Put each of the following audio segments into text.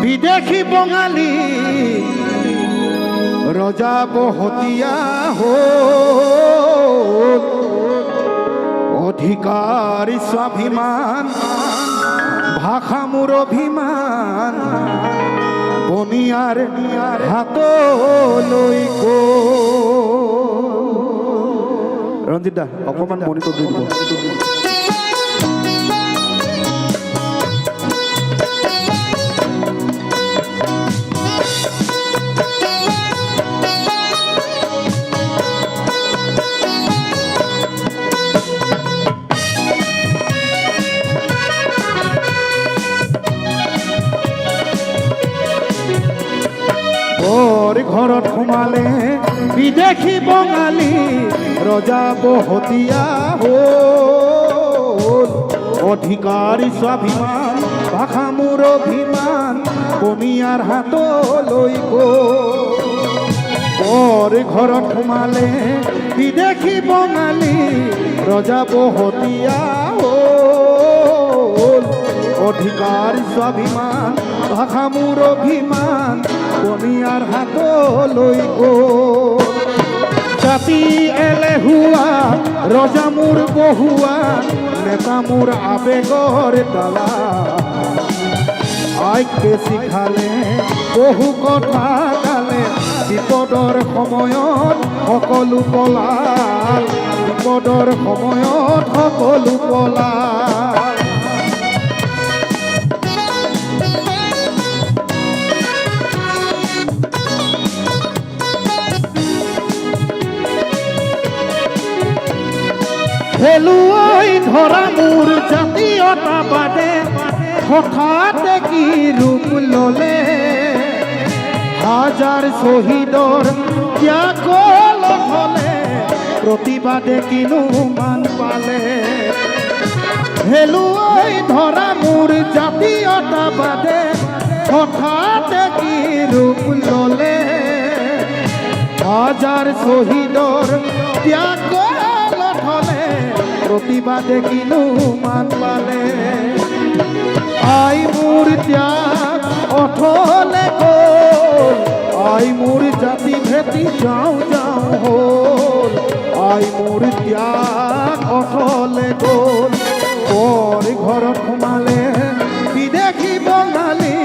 বিদেশী বঙালী ৰজা বহতীয়া হ'ল অধিকাৰী স্বাভিমান ভাষা মোৰ অভিমান বনিয়াৰ হাতলৈ ৰঞ্জিত দা অকণমান মনিটৰ দি দিব। ঘৰত সোমালে বিদেশী বঙালী ৰজা বহতীয়া হ'ল অধিকাৰী স্বাভিমান ভাষা মোৰ অভিমান বনিয়াৰ হাতলৈ গ'ল। ঘৰত সোমালে বিদেশী বঙালী ৰজা বহতীয়া হ'ল অধিকাৰী স্বাভিমান ভাষা মোৰ অভিমান বনিয়াৰ হাতলৈ গ'ল। জাতি এলেহুৱা ৰজা মোৰ বহুৱা নেতা মোৰ আবেগৰ ডালা আইকে শিখালে বহু কথা গালে বিপদৰ সময়ত সকলো পলাল বিপদৰ সময়ত সকলো পলাল। খেলুৱৈ ধৰা মোৰ জাতীয়তাবাদে হঠাতে কি ৰূপ ল'লে হাজাৰ শ্বহীদৰ ত্যাগল হ'লে প্ৰতিবাদে কিনো মান পালে। খেলুৱৈ ধৰা মোৰ জাতীয়তাবাদে হঠাতে কি ৰূপ ল'লে হাজাৰ শ্বহীদৰ ত্যাগল হ'লে প্ৰতিবাদে কিনো মান পালে। আই মোৰ ত্যাগ অথলে গ'ল আই মোৰ জাতি ভেটি যাওঁ যাওঁ হ'ল আই মোৰ ত্যাগ অথলে গ'ল। ঘৰত সোমালে বিদেশী বঙালী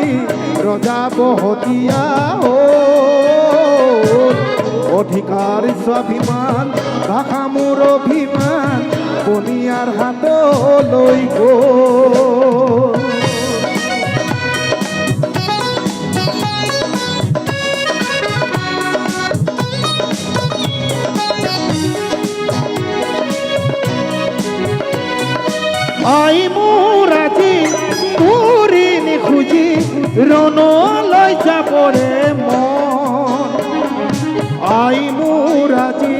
ৰজা বহতীয়া হ'ল অধিকাৰী স্বাভিমান ভাষা মোৰ অভিমান বনিয়াৰ হাতলৈ গ'ল। আই মোৰ আজি তোৰি নিখুজি ৰণলৈ যাবৰে মন আই মোৰ আজি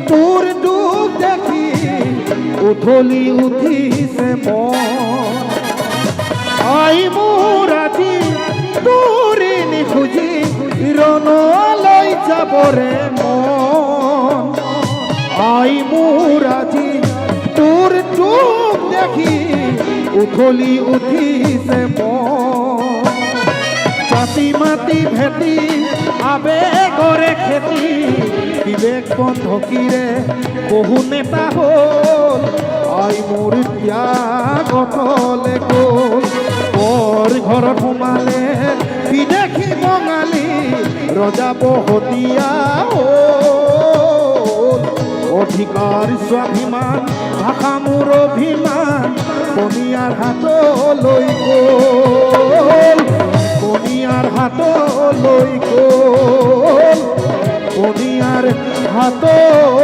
তোৰ দুখ দেখি উঠলি উঠিছে মন আই মোৰ আজি তোৰি নিখুজি ৰণলৈ যাবৰে মন আই মোৰ আজি তোৰ দুখ দেখি উঠলি উঠিছে মন। জাতি মাতি ভেটি আবেগৰে খেতি বিবেক বন্ধকীৰে বহু নেতা হ'ল আই মোৰ ত্যাগ অথলে গ'ল। ঘৰত সোমালে বিদেশী বঙালী ৰজা বহতীয়া হ'ল অধিকাৰী স্বাভিমান ভাষা মোৰ অভিমান বনিয়াৰ হাতলৈ গ'ল বনিয়াৰ হাতলৈ গ'ল বনিয়াৰ হাতলৈ